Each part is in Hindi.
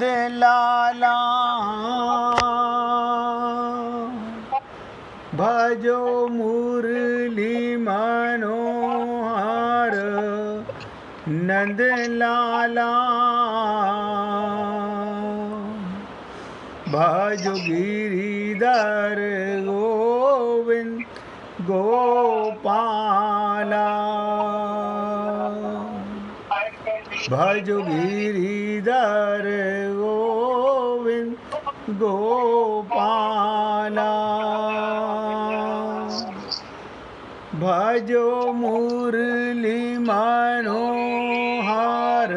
लाला भजो मुरली मनोहर नंद लाला भजो गिरिधर गोविंद गोपाला भजो गिरिधर गोविंद गोपाला भजो मुरली मनोहर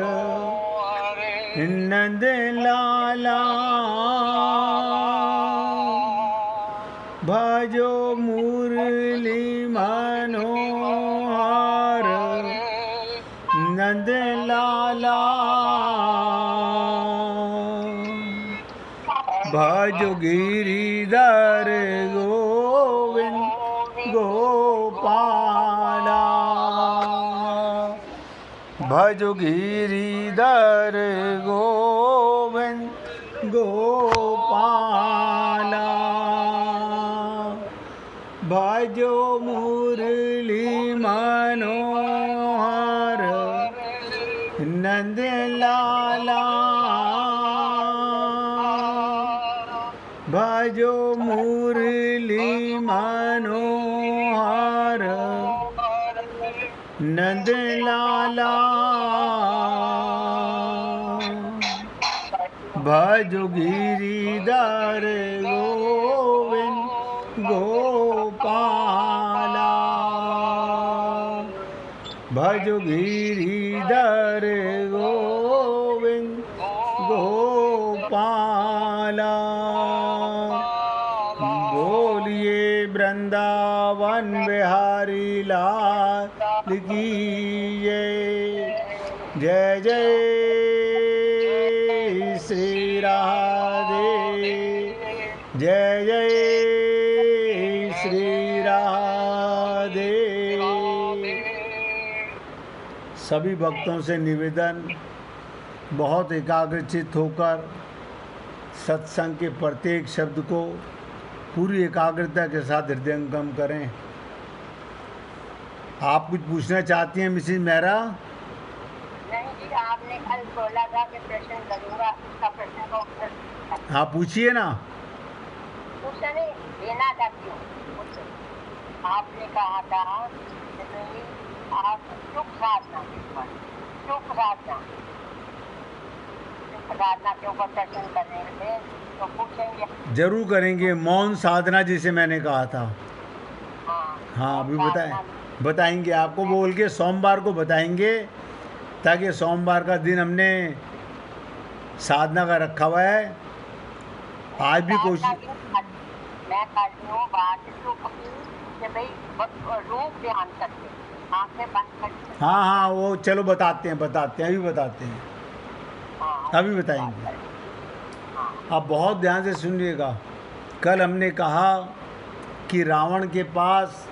नंद लाला भजो मुरली मनोहर नंद लाला भजो गिरिधर गोविंद गोपाला भजो गिरिधर गोविंद गोपाला भजो मुरली मनोहर नंद लाला भजो मुरली मनोहर नंद लाला भजो गिरिधर गोविंद गोपाला भजो गिरिधर गोविंद गोपाला बोलिए वृंदावन बिहारी लाल की जय जय श्री राधे जय जय श्री राधे। सभी भक्तों से निवेदन, बहुत एकाग्रचित होकर सत्संग के प्रत्येक शब्द को पूरी एकाग्रता के साथ हृदयंगम करें। आप कुछ पूछना चाहती हैं मिसेज मेहरा? नहीं जी, आपने कल बोला था कि प्रश्न करूँगा, उसका प्रश्न का उत्तर। हाँ पूछिए ना। पूछा नहीं, देना चाहती हूँ मुझसे। आपने कहा था कि नहीं, आप चुप साधना के ऊपर प्रश्न करेंगे तो पूछेंगे। जरूर करेंगे, मौन साधना जिसे मैंने कहा था। हाँ अभी बताएंगे आपको, बोल के सोमवार को बताएंगे, ताकि सोमवार का दिन हमने साधना का रखा हुआ है। आज भी कोशिश मैं करती हूँ बात कि भाई रूप ध्यान करके आंखें बंद करके। हाँ वो चलो बताते हैं अभी बताते हैं, अभी बताएंगे। आप बहुत ध्यान से सुनिएगा। कल हमने कहा कि रावण के पास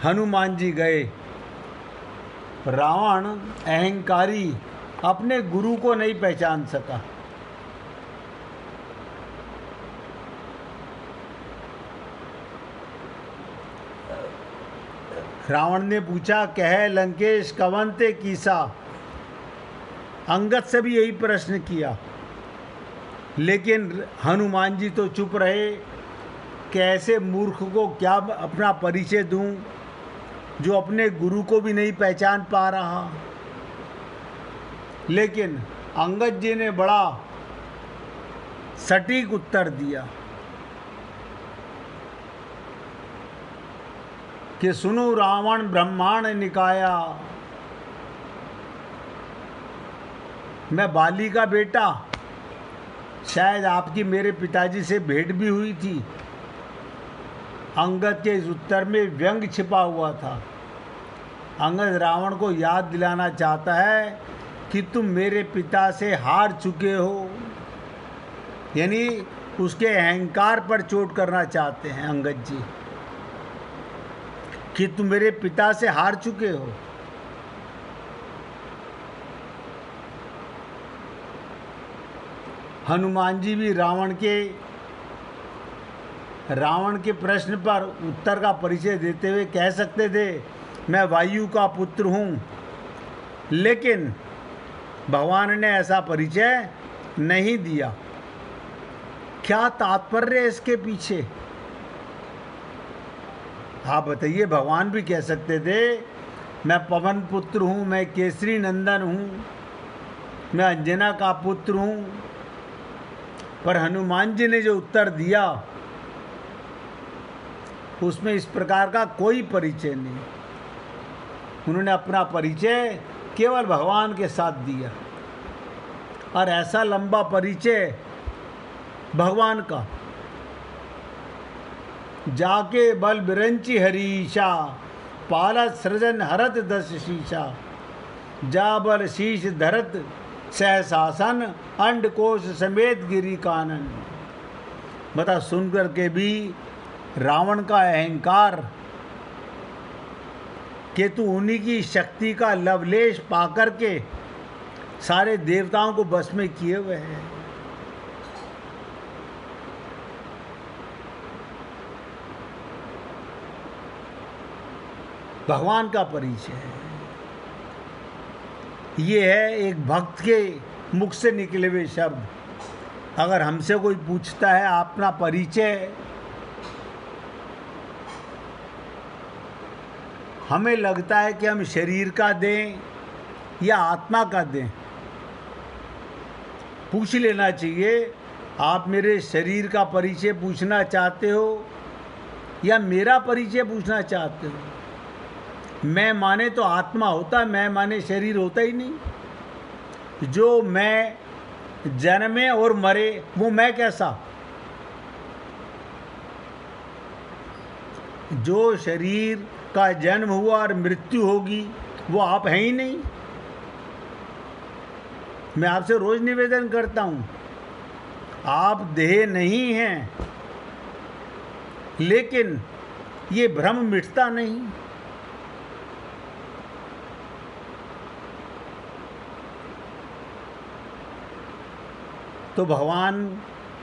हनुमान जी गए। रावण अहंकारी अपने गुरु को नहीं पहचान सका। रावण ने पूछा, कह लंकेश कवन ते कीसा। अंगद से भी यही प्रश्न किया, लेकिन हनुमान जी तो चुप रहे कि ऐसे मूर्ख को क्या अपना परिचय दूं जो अपने गुरु को भी नहीं पहचान पा रहा। लेकिन अंगद जी ने बड़ा सटीक उत्तर दिया कि सुनो रावण ब्रह्मांड निकाया, मैं बाली का बेटा, शायद आपकी मेरे पिताजी से भेंट भी हुई थी। अंगद के इस उत्तर में व्यंग छिपा हुआ था। अंगद रावण को याद दिलाना चाहता है कि तुम मेरे पिता से हार चुके हो, यानी उसके अहंकार पर चोट करना चाहते हैं अंगद जी कि तुम मेरे पिता से हार चुके हो। हनुमान जी भी रावण के प्रश्न पर उत्तर का परिचय देते हुए कह सकते थे, मैं वायु का पुत्र हूँ, लेकिन भगवान ने ऐसा परिचय नहीं दिया। क्या तात्पर्य है इसके पीछे? आप बताइए। भगवान भी कह सकते थे, मैं पवन पुत्र हूँ, मैं केसरी नंदन हूँ, मैं अंजना का पुत्र हूँ, पर हनुमान जी ने जो उत्तर दिया उसमें इस प्रकार का कोई परिचय नहीं। उन्होंने अपना परिचय केवल भगवान के साथ दिया, और ऐसा लंबा परिचय भगवान का, जाके बल बिरंची हरीशा, पालत सृजन हरत दस शीशा, जा बल शीश धरत सहसासन, अंडकोश समेत गिरी कानन। बता, सुन करके भी रावण का अहंकार कि तू उन्हीं की शक्ति का लवलेश पाकर के सारे देवताओं को बस में किए हुए हैं। भगवान का परिचय है। ये है एक भक्त के मुख से निकले हुए शब्द। अगर हमसे कोई पूछता है अपना परिचय, हमें लगता है कि हम शरीर का दें या आत्मा का दें। पूछ लेना चाहिए, आप मेरे शरीर का परिचय पूछना चाहते हो या मेरा परिचय पूछना चाहते हो? मैं माने तो आत्मा होता है, मैं माने शरीर होता ही नहीं। जो मैं जन्मे और मरे वो मैं कैसा? जो शरीर का जन्म हुआ और मृत्यु होगी वो आप हैं ही नहीं। मैं आपसे रोज निवेदन करता हूं, आप देह नहीं हैं, लेकिन ये भ्रम मिटता नहीं। तो भगवान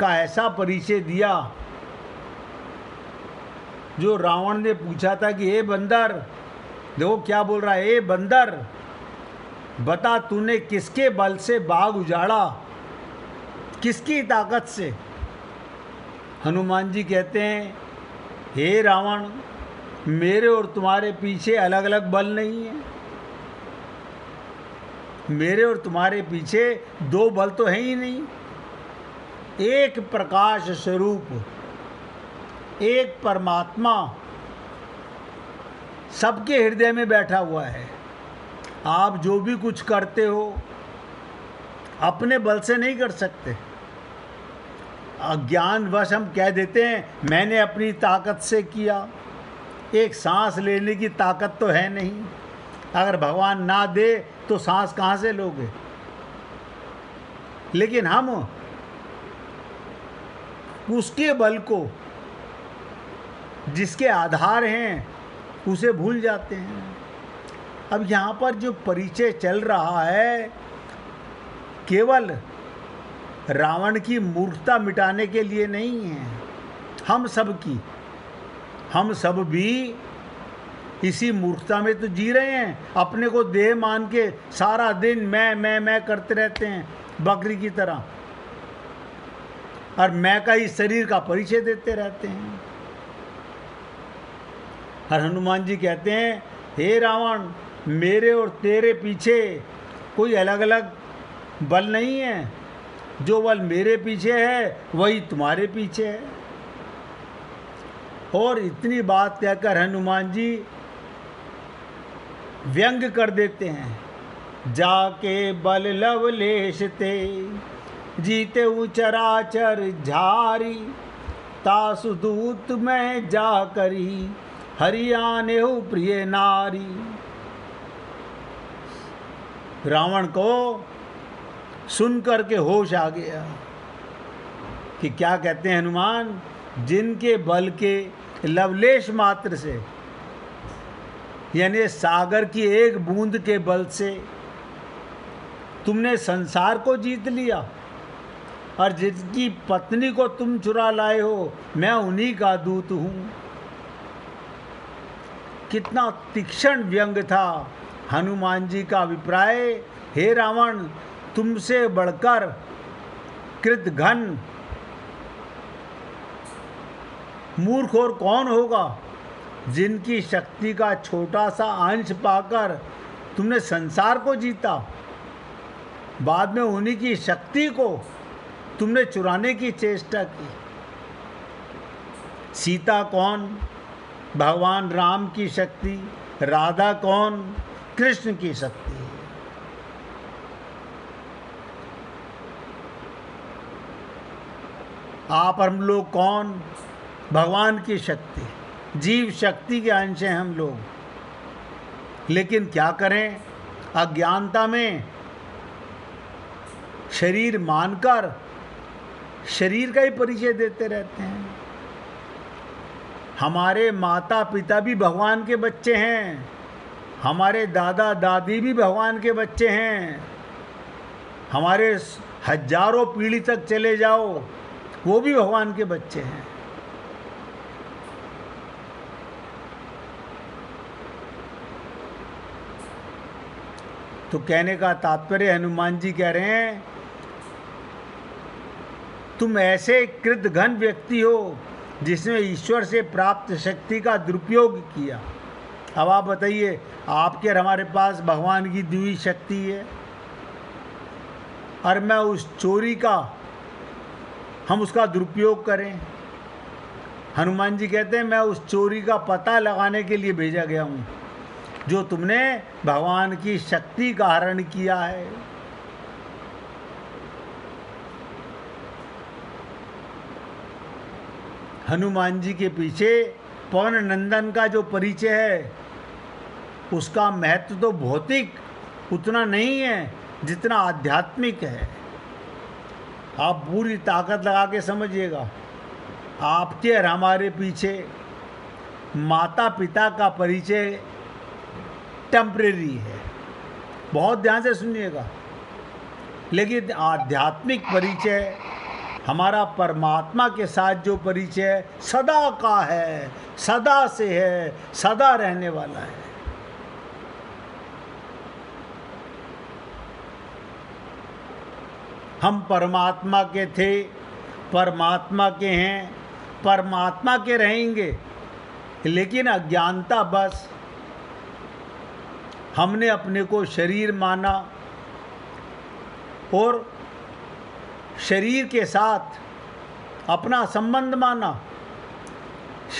का ऐसा परिचय दिया, जो रावण ने पूछा था कि ए बंदर, देखो क्या बोल रहा है, ए बंदर बता तूने किसके बल से बाग उजाड़ा, किसकी ताकत से? हनुमान जी कहते हैं, हे रावण, मेरे और तुम्हारे पीछे अलग अलग बल नहीं है। मेरे और तुम्हारे पीछे दो बल तो है ही नहीं। एक प्रकाश स्वरूप, एक परमात्मा सबके हृदय में बैठा हुआ है। आप जो भी कुछ करते हो अपने बल से नहीं कर सकते। अज्ञानवश हम कह देते हैं मैंने अपनी ताकत से किया। एक सांस लेने की ताकत तो है नहीं। अगर भगवान ना दे तो सांस कहाँ से लोगे? लेकिन हम उसके बल को, जिसके आधार हैं, उसे भूल जाते हैं। अब यहाँ पर जो परिचय चल रहा है केवल रावण की मूर्खता मिटाने के लिए नहीं है, हम सब भी इसी मूर्खता में तो जी रहे हैं। अपने को देह मान के सारा दिन मैं करते रहते हैं बकरी की तरह, और मैं का ही शरीर का परिचय देते रहते हैं। और हनुमान जी कहते हैं, हे रावण, मेरे और तेरे पीछे कोई अलग अलग बल नहीं है। जो बल मेरे पीछे है वही तुम्हारे पीछे है। और इतनी बात कहकर हनुमान जी व्यंग कर देते हैं, जाके बल लवलेश ते, जीते चराचर झारी, तासु दूत में जा करी, हरियाणे हो प्रिय नारी। रावण को सुन करके होश आ गया कि क्या कहते हैं हनुमान, जिनके बल के लवलेश मात्र से, यानी सागर की एक बूंद के बल से तुमने संसार को जीत लिया, और जिनकी पत्नी को तुम चुरा लाए हो, मैं उन्हीं का दूत हूँ। कितना तीक्ष्ण व्यंग था हनुमान जी का अभिप्राय। हे रावण, तुमसे बढ़कर कृतघ्न मूर्ख और कौन होगा, जिनकी शक्ति का छोटा सा अंश पाकर तुमने संसार को जीता, बाद में उन्हीं की शक्ति को तुमने चुराने की चेष्टा की। सीता कौन? भगवान राम की शक्ति। राधा कौन? कृष्ण की शक्ति। आप हम लोग कौन? भगवान की शक्ति, जीव शक्ति के अंश हैं हम लोग। लेकिन क्या करें, अज्ञानता में शरीर मानकर शरीर का ही परिचय देते रहते हैं। हमारे माता पिता भी भगवान के बच्चे हैं, हमारे दादा दादी भी भगवान के बच्चे हैं, हमारे हजारों पीढ़ी तक चले जाओ वो भी भगवान के बच्चे हैं। तो कहने का तात्पर्य हनुमान जी कह रहे हैं, तुम ऐसे कृतघ्न व्यक्ति हो जिसने ईश्वर से प्राप्त शक्ति का दुरुपयोग किया। अब आप बताइए, आपके और हमारे पास भगवान की दी हुई शक्ति है, और मैं उस चोरी का हम उसका दुरुपयोग करें। हनुमान जी कहते हैं, मैं उस चोरी का पता लगाने के लिए भेजा गया हूँ जो तुमने भगवान की शक्ति का हरण किया है। हनुमान जी के पीछे पवन नंदन का जो परिचय है उसका महत्व तो भौतिक उतना नहीं है जितना आध्यात्मिक है। आप पूरी ताकत लगा के समझिएगा, आपके और हमारे पीछे माता पिता का परिचय टेम्परेरी है, बहुत ध्यान से सुनिएगा। लेकिन आध्यात्मिक परिचय, हमारा परमात्मा के साथ जो परिचय सदा का है, सदा से है, सदा रहने वाला है। हम परमात्मा के थे, परमात्मा के हैं, परमात्मा के रहेंगे। लेकिन अज्ञानता बस हमने अपने को शरीर माना और शरीर के साथ अपना संबंध माना।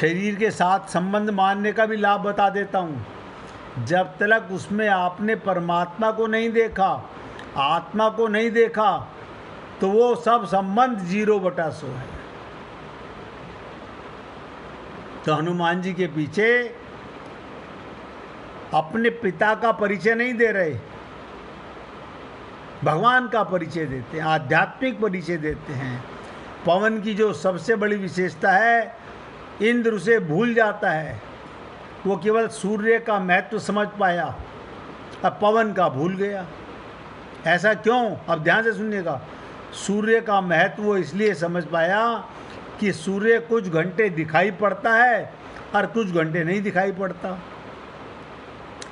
शरीर के साथ संबंध मानने का भी लाभ बता देता हूँ। जब तक उसमें आपने परमात्मा को नहीं देखा, आत्मा को नहीं देखा, तो वो सब संबंध 0/100 है। तो हनुमान जी के पीछे अपने पिता का परिचय नहीं दे रहे, भगवान का परिचय देते हैं, आध्यात्मिक परिचय देते हैं। पवन की जो सबसे बड़ी विशेषता है, इंद्र उसे भूल जाता है, वो केवल सूर्य का महत्व समझ पाया, अब पवन का भूल गया। ऐसा क्यों? अब ध्यान से सुनिएगा। सूर्य का महत्व वो इसलिए समझ पाया कि सूर्य कुछ घंटे दिखाई पड़ता है और कुछ घंटे नहीं दिखाई पड़ता।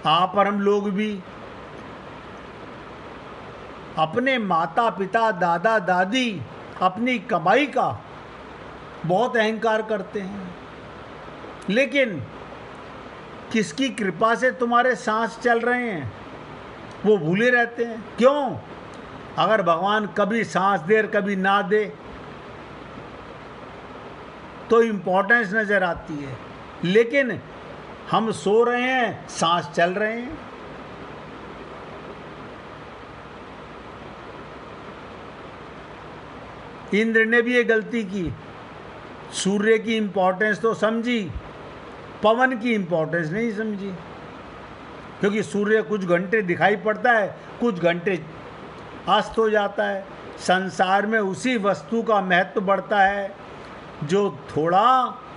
आप और हम लोग भी अपने माता पिता दादा दादी अपनी कमाई का बहुत अहंकार करते हैं, लेकिन किसकी कृपा से तुम्हारे सांस चल रहे हैं वो भूले रहते हैं। क्यों? अगर भगवान कभी सांस दे और कभी ना दे तो इम्पोर्टेंस नज़र आती है, लेकिन हम सो रहे हैं, सांस चल रहे हैं। इंद्र ने भी ये गलती की, सूर्य की इम्पोर्टेंस तो समझी, पवन की इम्पोर्टेंस नहीं समझी। क्योंकि सूर्य कुछ घंटे दिखाई पड़ता है, कुछ घंटे अस्त हो जाता है। संसार में उसी वस्तु का महत्व बढ़ता है जो थोड़ा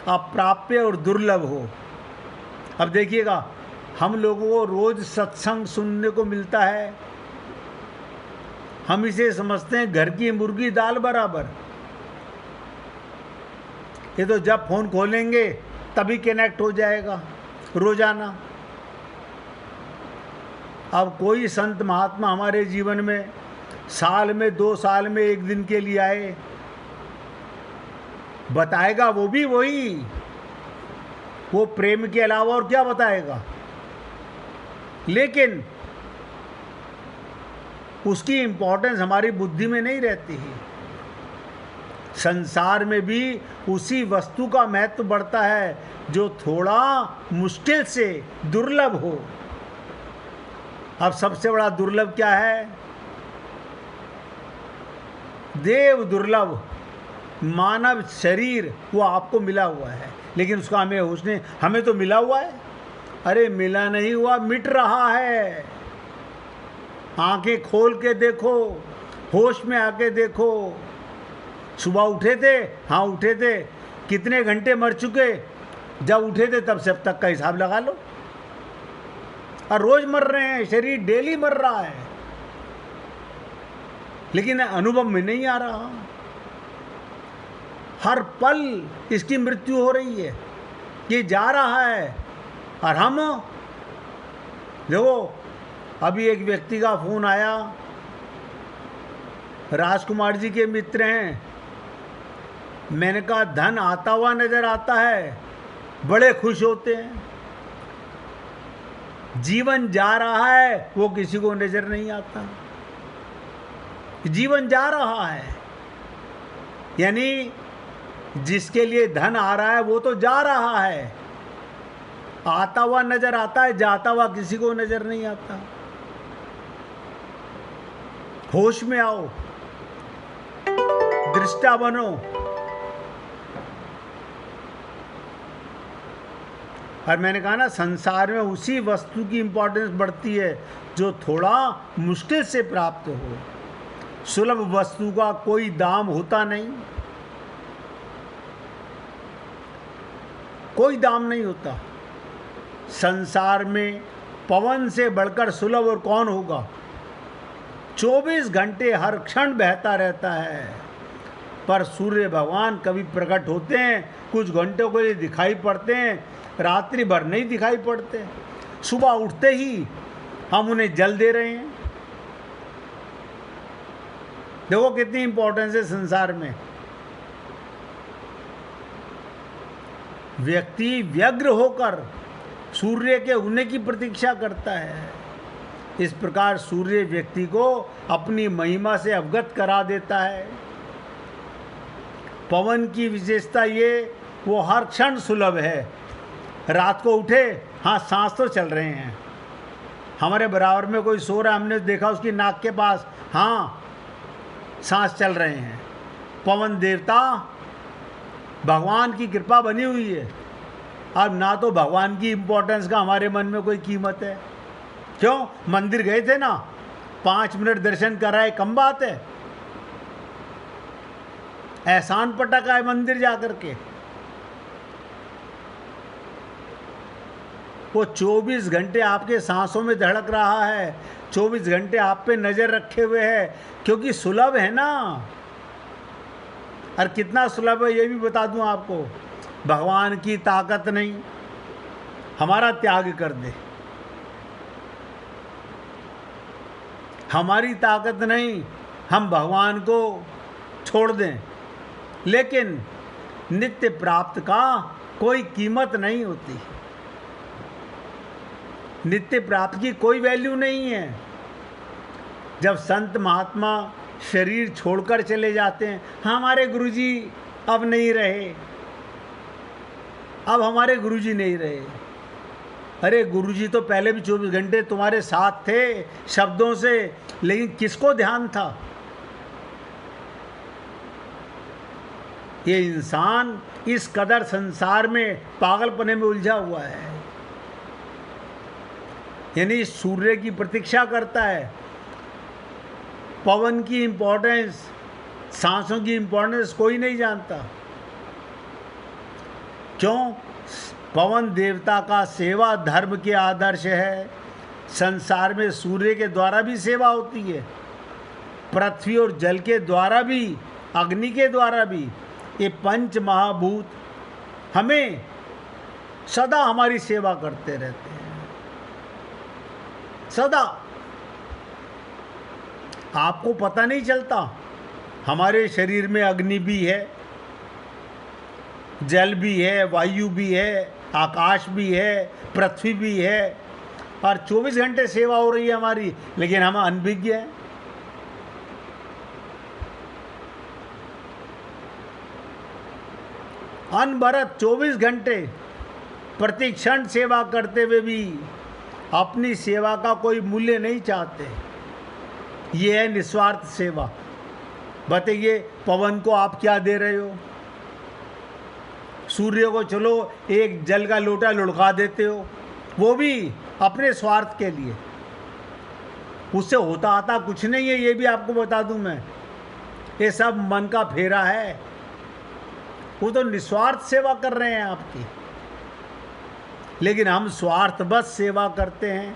अप्राप्य और दुर्लभ हो। अब देखिएगा, हम लोगों को रोज सत्संग सुनने को मिलता है, हम इसे समझते हैं घर की मुर्गी दाल बराबर। ये तो जब फोन खोलेंगे तभी कनेक्ट हो जाएगा रोजाना। अब कोई संत महात्मा हमारे जीवन में साल में 2 साल में 1 दिन के लिए आए, बताएगा वो भी वही, वो प्रेम के अलावा और क्या बताएगा। लेकिन उसकी इंपॉर्टेंस हमारी बुद्धि में नहीं रहती है। संसार में भी उसी वस्तु का महत्व बढ़ता है जो थोड़ा मुश्किल से दुर्लभ हो। अब सबसे बड़ा दुर्लभ क्या है? देव दुर्लभ मानव शरीर, वो आपको मिला हुआ है, लेकिन उसका हमें तो मिला हुआ है। अरे मिला नहीं हुआ, मिट रहा है। आंखें खोल के देखो, होश में आके देखो। सुबह उठे थे, हाँ उठे थे, कितने घंटे मर चुके, जब उठे थे तब से अब तक का हिसाब लगा लो। और रोज मर रहे हैं, शरीर डेली मर रहा है, लेकिन अनुभव में नहीं आ रहा। हर पल इसकी मृत्यु हो रही है, ये जा रहा है। और हम देखो, अभी एक व्यक्ति का फोन आया, राजकुमार जी के मित्र हैं। मैंने कहा धन आता हुआ नजर आता है, बड़े खुश होते हैं। जीवन जा रहा है वो किसी को नजर नहीं आता। जीवन जा रहा है यानी जिसके लिए धन आ रहा है वो तो जा रहा है, आता हुआ नजर आता है, जाता हुआ किसी को नजर नहीं आता। होश में आओ, दृष्टा बनो। और मैंने कहा ना, संसार में उसी वस्तु की इंपॉर्टेंस बढ़ती है जो थोड़ा मुश्किल से प्राप्त हो। सुलभ वस्तु का कोई दाम होता नहीं, कोई दाम नहीं होता। संसार में पवन से बढ़कर सुलभ और कौन होगा? 24 घंटे हर क्षण बहता रहता है, पर सूर्य भगवान कभी प्रकट होते हैं, कुछ घंटों के लिए दिखाई पड़ते हैं, रात्रि भर नहीं दिखाई पड़ते। सुबह उठते ही हम उन्हें जल दे रहे हैं। देखो कितनी इंपॉर्टेंस है संसार में। व्यक्ति व्यग्र होकर सूर्य के उगने की प्रतीक्षा करता है। इस प्रकार सूर्य व्यक्ति को अपनी महिमा से अवगत करा देता है। पवन की विशेषता ये, वो हर क्षण सुलभ है। रात को उठे, हाँ सांस तो चल रहे हैं, हमारे बराबर में कोई सो रहा है, हमने देखा उसकी नाक के पास, हाँ सांस चल रहे हैं। पवन देवता, भगवान की कृपा बनी हुई है। अब ना तो भगवान की इंपॉर्टेंस का हमारे मन में कोई कीमत है। क्यों? मंदिर गए थे ना, 5 मिनट दर्शन कराए, कम बात है। एहसान पटका है मंदिर जाकर के। वो 24 घंटे आपके सांसों में धड़क रहा है, 24 घंटे आप पे नजर रखे हुए है, क्योंकि सुलभ है ना। और कितना सुलभ है ये भी बता दूं आपको। भगवान की ताकत नहीं, हमारा त्याग कर दे। हमारी ताकत नहीं, हम भगवान को छोड़ दें, लेकिन नित्य प्राप्त का कोई कीमत नहीं होती। नित्य प्राप्त की कोई वैल्यू नहीं है। जब संत महात्मा शरीर छोड़कर चले जाते हैं, हमारे गुरुजी अब नहीं रहे, अब हमारे गुरुजी नहीं रहे। अरे गुरुजी तो पहले भी 24 घंटे तुम्हारे साथ थे शब्दों से, लेकिन किसको ध्यान था? ये इंसान इस कदर संसार में पागलपने में उलझा हुआ है। यानी सूर्य की प्रतीक्षा करता है, पवन की इंपॉर्टेंस, सांसों की इंपॉर्टेंस कोई नहीं जानता। क्यों? पवन देवता का सेवा धर्म के आदर्श है। संसार में सूर्य के द्वारा भी सेवा होती है। पृथ्वी और जल के द्वारा भी, अग्नि के द्वारा भी ये पंच महाभूत हमें सदा हमारी सेवा करते रहते हैं, सदा। आपको पता नहीं चलता, हमारे शरीर में अग्नि भी है, जल भी है, वायु भी है, आकाश भी है, पृथ्वी भी है, और 24 घंटे सेवा हो रही है हमारी, लेकिन हम अनभिज्ञ हैं। अनवरत 24 घंटे प्रति क्षण सेवा करते हुए भी अपनी सेवा का कोई मूल्य नहीं चाहते। ये है निस्वार्थ सेवा। बताइए, पवन को आप क्या दे रहे हो? सूर्य को चलो एक जल का लोटा लुढ़का देते हो, वो भी अपने स्वार्थ के लिए। उससे होता आता कुछ नहीं है, ये भी आपको बता दूं मैं। ये सब मन का फेरा है। वो तो निस्वार्थ सेवा कर रहे हैं आपकी, लेकिन हम स्वार्थवश सेवा करते हैं।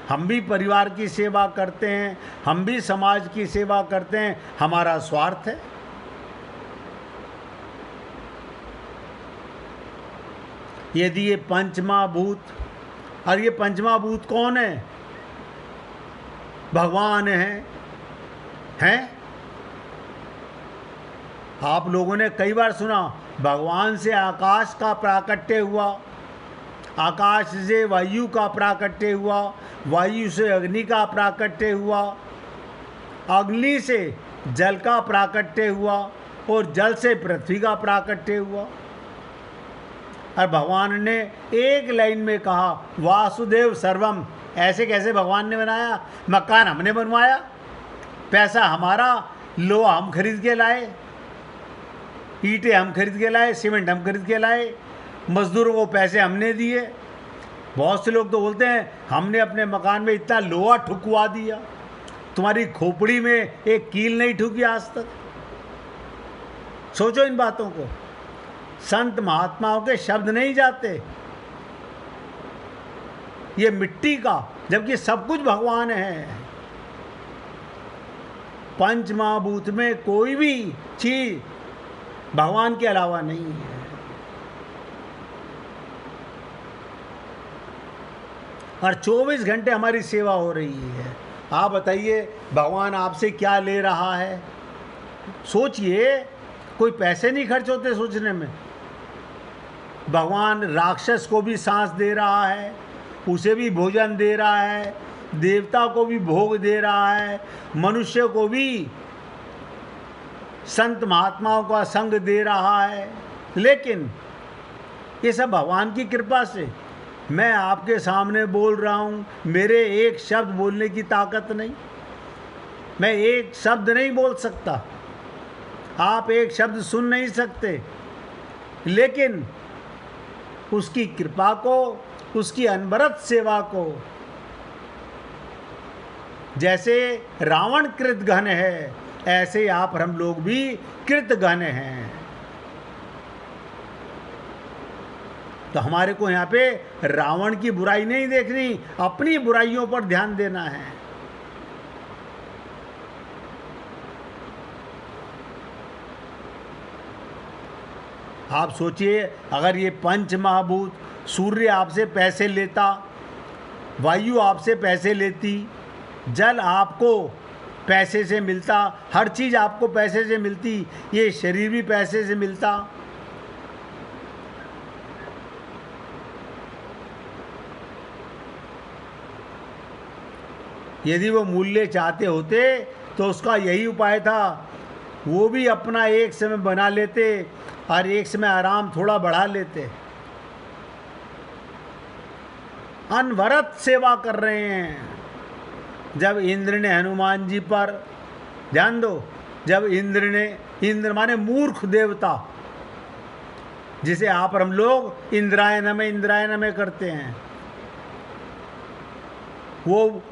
हम भी परिवार की सेवा करते हैं, हम भी समाज की सेवा करते हैं, हमारा स्वार्थ है। यदि ये पंचमहाभूत, और ये पंचमहाभूत कौन है? भगवान हैं? आप लोगों ने कई बार सुना, भगवान से आकाश का प्राकट्य हुआ, आकाश से वायु का प्राकट्य हुआ, वायु से अग्नि का प्राकट्य हुआ, अग्नि से जल का प्राकट्य हुआ, और जल से पृथ्वी का प्राकट्य हुआ। और भगवान ने एक लाइन में कहा, वासुदेव सर्वम। ऐसे कैसे भगवान ने बनाया? मकान हमने बनवाया, पैसा हमारा, लोहा हम खरीद के लाए, ईंटें हम खरीद के लाए, सीमेंट हम खरीद के लाए, मजदूरों को पैसे हमने दिए। बहुत से लोग तो बोलते हैं हमने अपने मकान में इतना लोहा ठुकवा दिया, तुम्हारी खोपड़ी में एक कील नहीं ठुकी आज तक। सोचो इन बातों को। संत महात्माओं के शब्द नहीं जाते, ये मिट्टी का, जबकि सब कुछ भगवान है। पंच महाभूत में कोई भी चीज भगवान के अलावा नहीं है। और 24 घंटे हमारी सेवा हो रही है। आप बताइए, भगवान आपसे क्या ले रहा है? सोचिए, कोई पैसे नहीं खर्च होते सोचने में। भगवान राक्षस को भी सांस दे रहा है, उसे भी भोजन दे रहा है, देवता को भी भोग दे रहा है, मनुष्य को भी संत महात्माओं का संग दे रहा है। लेकिन ये सब भगवान की कृपा से। मैं आपके सामने बोल रहा हूँ, मेरे एक शब्द बोलने की ताकत नहीं, मैं एक शब्द नहीं बोल सकता, आप एक शब्द सुन नहीं सकते, लेकिन उसकी कृपा को, उसकी अनवरत सेवा को, जैसे रावण कृतघ्न है, ऐसे आप और हम लोग भी कृतघ्न हैं। तो हमारे को यहाँ पे रावण की बुराई नहीं देखनी, अपनी बुराइयों पर ध्यान देना है। आप सोचिए, अगर ये पंच महाभूत, सूर्य आपसे पैसे लेता, वायु आपसे पैसे लेती, जल आपको पैसे से मिलता, हर चीज़ आपको पैसे से मिलती, ये शरीर भी पैसे से मिलता, यदि वो मूल्य चाहते होते तो उसका यही उपाय था, वो भी अपना एक समय बना लेते और एक समय आराम थोड़ा बढ़ा लेते। अनवरत सेवा कर रहे हैं। जब इंद्र ने हनुमान जी पर, ध्यान दो, जब इंद्र माने मूर्ख देवता, जिसे आप और हम लोग इंद्राय नमः करते हैं, वो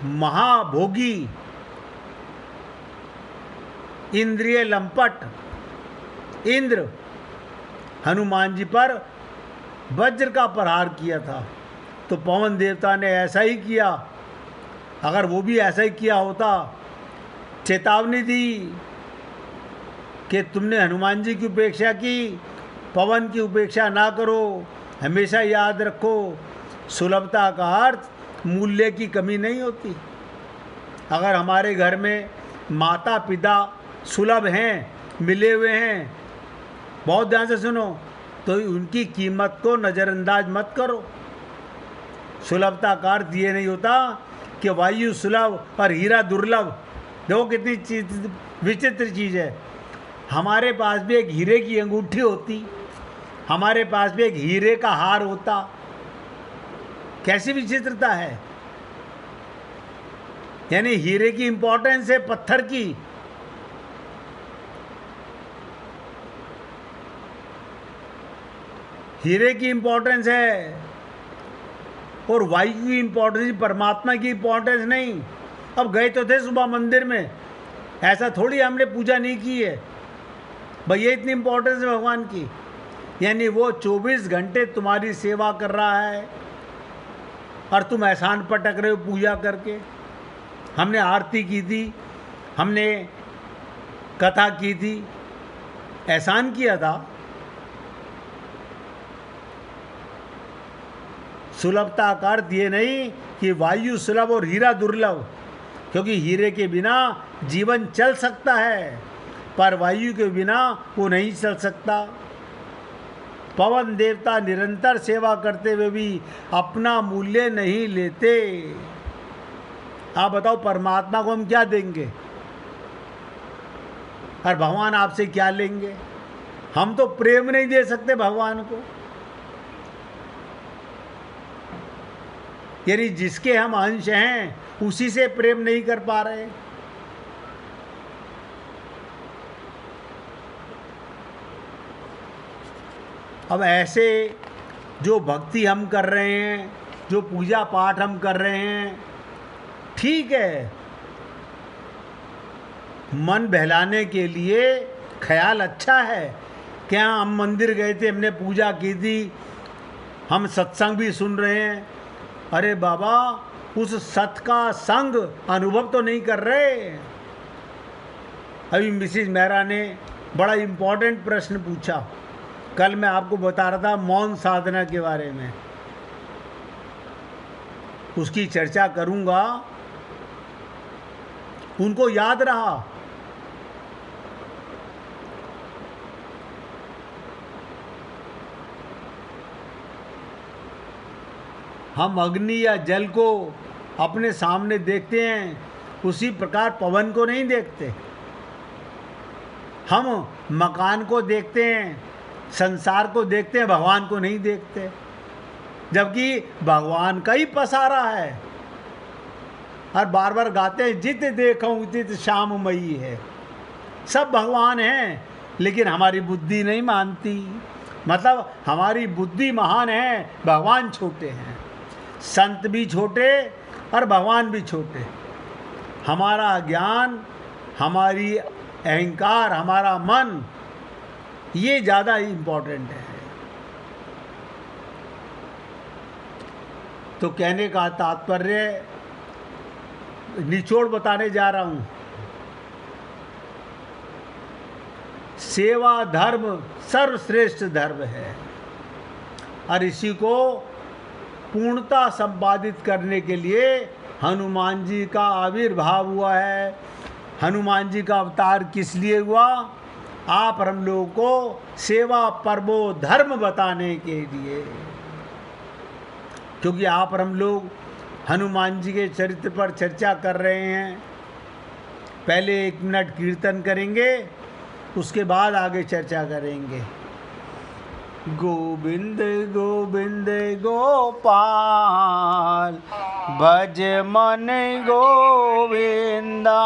महाभोगी इंद्रिय लंपट इंद्र हनुमान जी पर वज्र का प्रहार किया था। तो पवन देवता ने ऐसा ही किया। अगर वो भी ऐसा ही किया होता चेतावनी दी कि तुमने हनुमान जी की उपेक्षा की, पवन की उपेक्षा ना करो। हमेशा याद रखो, सुलभता का अर्थ मूल्य की कमी नहीं होती। अगर हमारे घर में माता पिता सुलभ हैं, मिले हुए हैं, बहुत ध्यान से सुनो, तो उनकी कीमत को नज़रअंदाज मत करो। सुलभता का अर्थ ये नहीं होता कि वायु सुलभ और हीरा दुर्लभ। देखो कितनी विचित्र चीज़ है। हमारे पास भी एक हीरे की अंगूठी होती, हमारे पास भी एक हीरे का हार होता। कैसी विचित्रता है। यानी हीरे की इंपॉर्टेंस है पत्थर की। हीरे की इंपॉर्टेंस है और वायु की इंपॉर्टेंस, परमात्मा की इंपॉर्टेंस नहीं। अब गए तो थे सुबह मंदिर में, ऐसा थोड़ी हमने पूजा नहीं की है भैया, इतनी इंपॉर्टेंस है भगवान की। यानी वो 24 घंटे तुम्हारी सेवा कर रहा है और तुम एहसान पटक रहे हो पूजा करके। हमने आरती की थी, हमने कथा की थी, एहसान किया था। सुलभता का अर्थ ये नहीं कि वायु सुलभ और हीरा दुर्लभ, क्योंकि हीरे के बिना जीवन चल सकता है पर वायु के बिना वो नहीं चल सकता। पवन देवता निरंतर सेवा करते हुए भी अपना मूल्य नहीं लेते। आप बताओ परमात्मा को हम क्या देंगे और भगवान आपसे क्या लेंगे? हम तो प्रेम नहीं दे सकते भगवान को। यानी जिसके हम अंश हैं उसी से प्रेम नहीं कर पा रहे। अब ऐसे जो भक्ति हम कर रहे हैं, जो पूजा पाठ हम कर रहे हैं, ठीक है, मन बहलाने के लिए ख्याल अच्छा है। क्या हम मंदिर गए थे, हमने पूजा की थी, हम सत्संग भी सुन रहे हैं, अरे बाबा उस सत का संग अनुभव तो नहीं कर रहे। अभी मिसिज मेहरा ने बड़ा इम्पोर्टेंट प्रश्न पूछा। कल मैं आपको बता रहा था मौन साधना के बारे में, उसकी चर्चा करूंगा। उनको याद रहा। हम अग्नि या जल को अपने सामने देखते हैं, उसी प्रकार पवन को नहीं देखते। हम मकान को देखते हैं, संसार को देखते हैं, भगवान को नहीं देखते। जबकि भगवान का ही पसारा है। और बार बार गाते हैं, जित देखूं तित श्याममयी है। सब भगवान हैं, लेकिन हमारी बुद्धि नहीं मानती। मतलब हमारी बुद्धि महान है, भगवान छोटे हैं। संत भी छोटे और भगवान भी छोटे। हमारा ज्ञान, हमारी अहंकार, हमारा मन, ये ज़्यादा इम्पोर्टेंट है। तो कहने का तात्पर्य, निचोड़ बताने जा रहा हूँ। सेवा धर्म सर्वश्रेष्ठ धर्म है और इसी को पूर्णता संपादित करने के लिए हनुमान जी का आविर्भाव हुआ है। हनुमान जी का अवतार किस लिए हुआ? आप हम लोगों को सेवा पर्वो धर्म बताने के लिए। क्योंकि आप हम लोग हनुमान जी के चरित्र पर चर्चा कर रहे हैं। पहले 1 मिनट कीर्तन करेंगे, उसके बाद आगे चर्चा करेंगे। गोविंद गोविंद गोपाल भज मन गोविंदा,